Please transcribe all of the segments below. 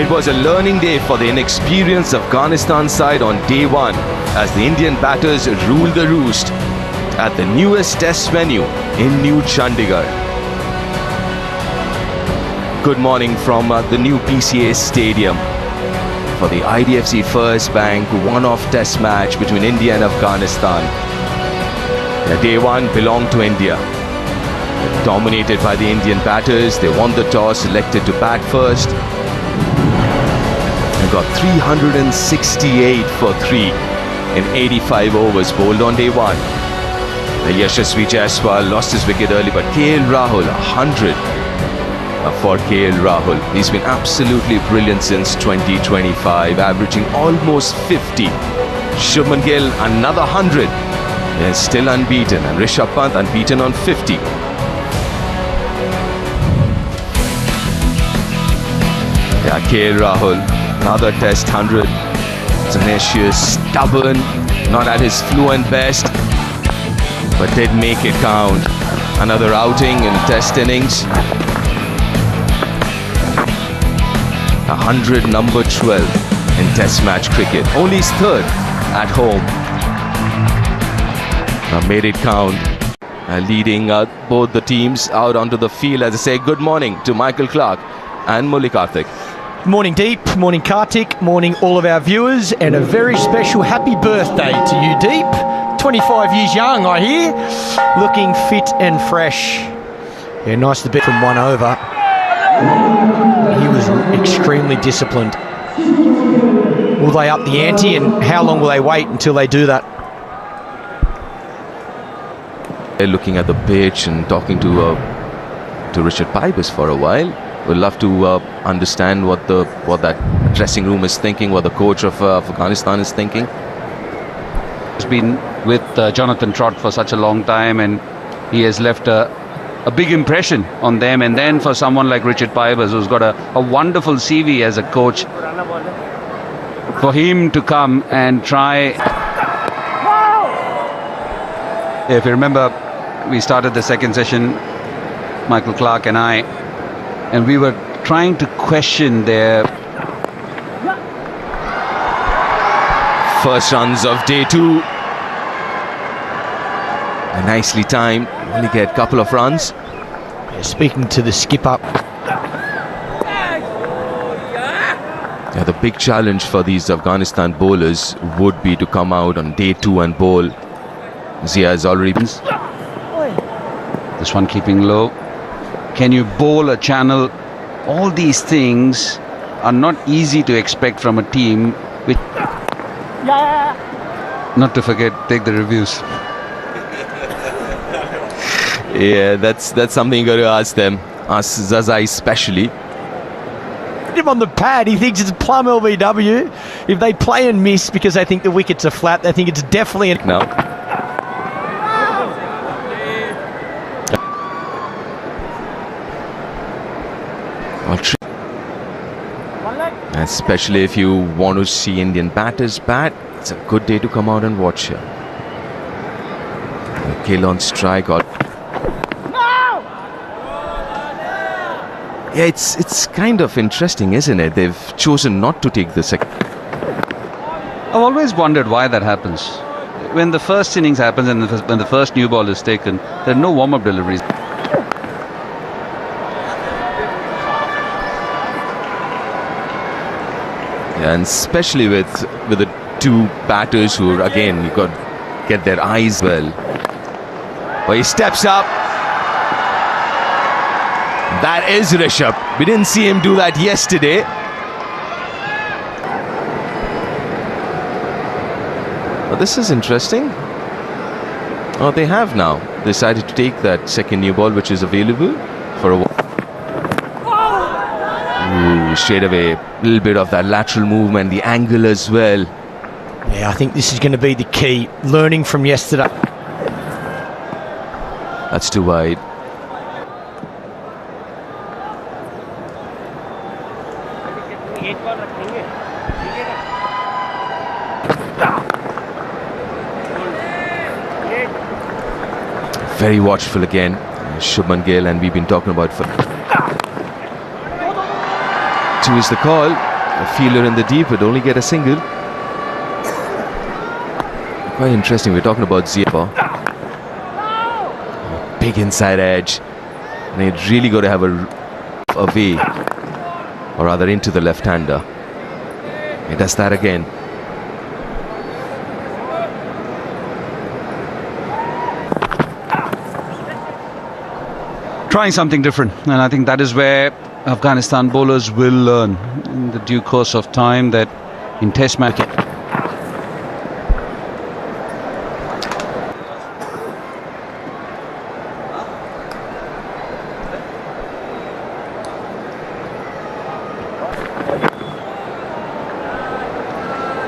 It was a learning day for the inexperienced Afghanistan side on day one as the Indian batters ruled the roost at the newest test venue in New Chandigarh. Good morning from the new PCA Stadium for the IDFC First Bank one-off test match between India and Afghanistan. Day one belonged to India. Dominated by the Indian batters, they won the toss, elected to bat first and got 368 for 3 in 85 overs bowled on day one. Yashasvi Jaiswal lost his wicket early, but KL Rahul 100 for KL Rahul. He's been absolutely brilliant since 2025, averaging almost 50. Shubman Gill another 100. Is still unbeaten, and Rishabh Pant unbeaten on 50. KL Rahul, another test 100. Tenacious, stubborn, not at his fluent best, but did make it count. Another outing in test innings. 100, number 12 in test match cricket. Only his third at home. Made it count, leading both the teams out onto the field. As I say, good morning to Michael Clark and Mulli Karthik. Morning Deep, morning Kartik, morning all of our viewers, and a very special happy birthday to you Deep. 25 years young, I hear, looking fit and fresh. Yeah, nice to be from 1 over. He was extremely disciplined. Will they up the ante, and how long will they wait until they do that? Looking at the pitch and talking to Richard Pybus for a while. We'd love to understand what that dressing room is thinking, what the coach of Afghanistan is thinking. He's been with Jonathan Trott for such a long time, and he has left a big impression on them. And then for someone like Richard Pybus, who's got a wonderful CV as a coach, for him to come and try. If you remember, we started the second session, Michael Clark and I, and we were trying to question their first runs of day two. Nicely timed, only get a couple of runs. Speaking to the skipper. Yeah, the big challenge for these Afghanistan bowlers would be to come out on day two and bowl. Zia has already been. This one keeping low. Can you bowl a channel? All these things are not easy to expect from a team which, not to forget, take the reviews. Yeah, that's something you got to ask them. Ask Zaza especially. Him on the pad, he thinks it's a plum LBW. If they play and miss because they think the wickets are flat, they think it's definitely no. Especially if you want to see Indian batters bat, it's a good day to come out and watch here. Kill on strike. Yeah, it's kind of interesting, isn't it? They've chosen not to take the second. I've always wondered why that happens. When the first innings happens and when the first new ball is taken, there are no warm-up deliveries. Yeah, and especially with the two batters who, again, you got to get their eyes well. Well, he steps up. That is Rishabh. We didn't see him do that yesterday. Well, this is interesting. Oh, they have now decided to take that second new ball, which is available for a while. Ooh, straight away, a little bit of that lateral movement, the angle as well. Yeah, I think this is going to be the key. Learning from yesterday. That's too wide. Very watchful again, Shubman Gill, and we've been talking about. 2 is the call. A fielder in the deep would only get a single. Quite interesting. We're talking about Ziepa. Big inside edge. And he'd really got to have a away, or rather into the left-hander. He does that again. Trying something different, and I think that is where Afghanistan bowlers will learn in the due course of time, that in test match.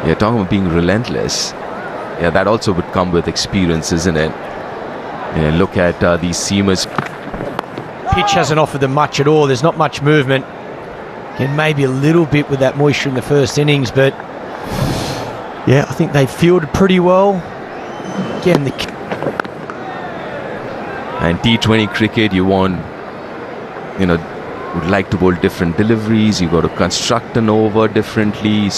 Yeah, talking about being relentless. Yeah, that also would come with experience, isn't it? Yeah, look at these seamers. Pitch hasn't offered them much at all. There's not much movement. Again, maybe a little bit with that moisture in the first innings, but yeah, I think they fielded pretty well. Again, and T20 cricket, you want, would like to bowl different deliveries. You got to construct an over differently.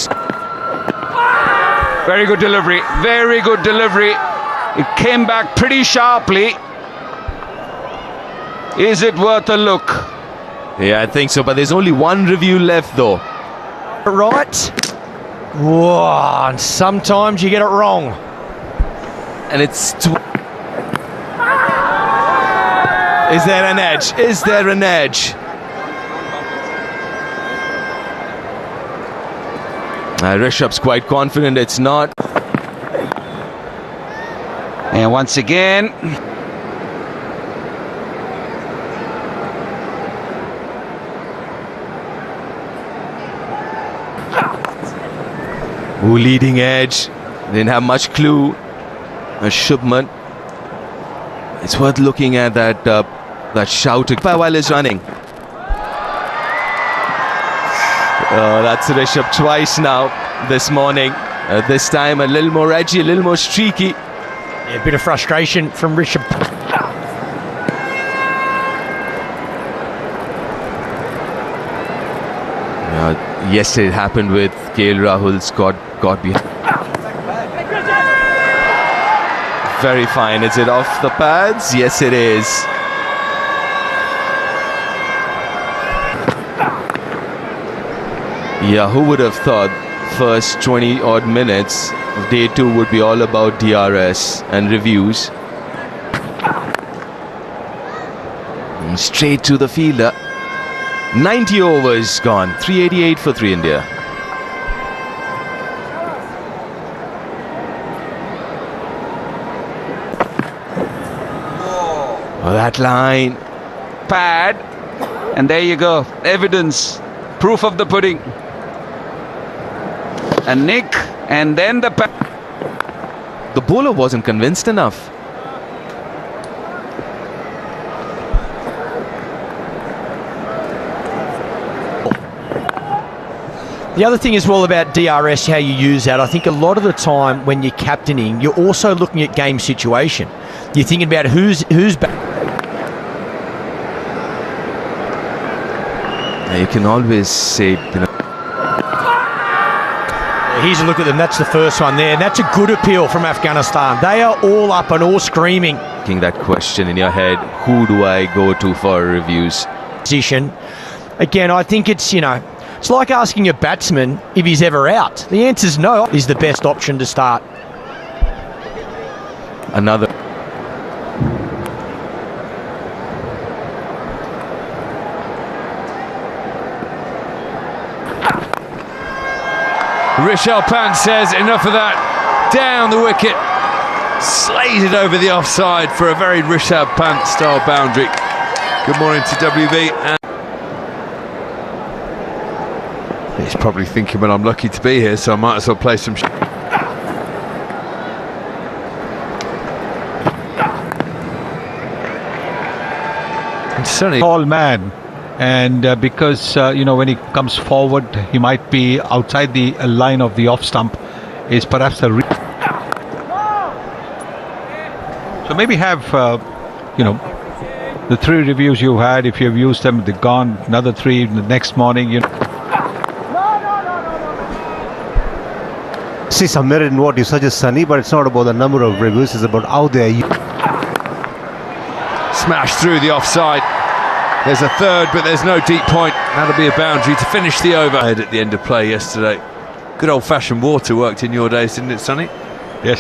Very good delivery, very good delivery. It came back pretty sharply. Is it worth a look? Yeah, I think so, but there's only one review left though. right. Whoa, and sometimes you get it wrong. And it's... Is there an edge? Is there an edge? Rishabh's quite confident it's not. And once again, leading edge. Didn't have much clue. Shubman. It's worth looking at that shout while he's running. That's Rishabh twice now this morning. This time a little more edgy, a little more streaky. Yeah, a bit of frustration from Rishabh. Yesterday it happened with KL Rahul's got behind. Very fine. Is it off the pads? Yes, it is. Yeah, who would have thought first 20 odd minutes of day 2 would be all about DRS and reviews. And straight to the fielder. 90 overs gone. 388 for 3 India. Oh, that line. pad, and there you go. Evidence, proof of the pudding. And Nick, and then the pad. The bowler wasn't convinced enough. The other thing as well about DRS, how you use that, I think a lot of the time when you're captaining, you're also looking at game situation. You're thinking about who's back. You can always say, Here's a look at them. That's the first one there. And that's a good appeal from Afghanistan. They are all up and all screaming. that question in your head, who do I go to for reviews? Position. Again, I think it's, it's like asking a batsman if he's ever out. The answer's no. Is the best option to start. Another. Rishabh Pant says enough of that. Down the wicket. Slated over the offside for a very Rishabh Pant style boundary. Good morning to WB. He's probably thinking, well, I'm lucky to be here, so I might as well play some Certainly tall man, and because when he comes forward he might be outside the line of the off stump, is perhaps a so maybe have the 3 reviews you had, if you've used them, they're gone. Another 3 the next morning, see some merit in what you suggest, Sunny, but it's not about the number of reviews, it's about how they are. Smashed through the offside. There's a third, but there's no deep point. That'll be a boundary to finish the over. At the end of play yesterday. Good old-fashioned water worked in your days, didn't it, Sonny? Yes.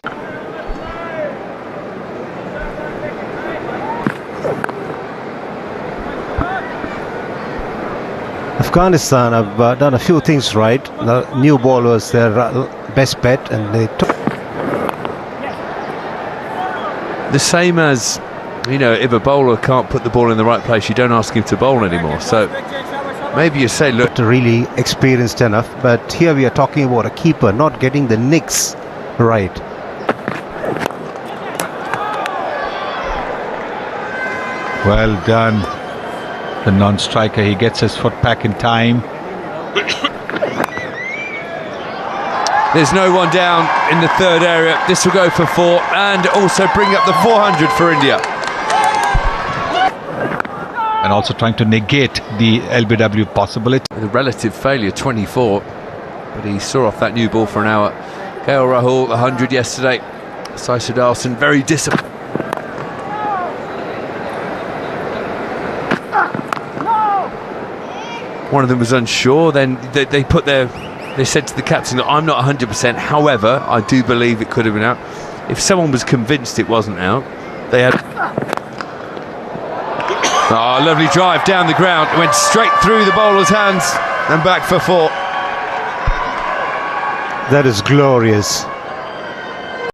Afghanistan have done a few things right. The new ball was their best bet, and they took. The same as, you know, if a bowler can't put the ball in the right place, you don't ask him to bowl anymore. So maybe you say, look, Really experienced enough, but here we are talking about a keeper not getting the nicks right. Well done. The non-striker, he gets his foot back in time. there's no one down in the third area. This will go for 4 and also bring up the 400 for India. And also trying to negate the LBW possibility. The relative failure, 24, but he saw off that new ball for an hour. KL Rahul, 100 yesterday. Sai Sudarsan, very disappointed. One of them was unsure, then they said to the captain that I'm not 100%, however, I do believe it could have been out. If someone was convinced it wasn't out, they had... Oh, lovely drive down the ground. It went straight through the bowler's hands and back for 4. That is glorious.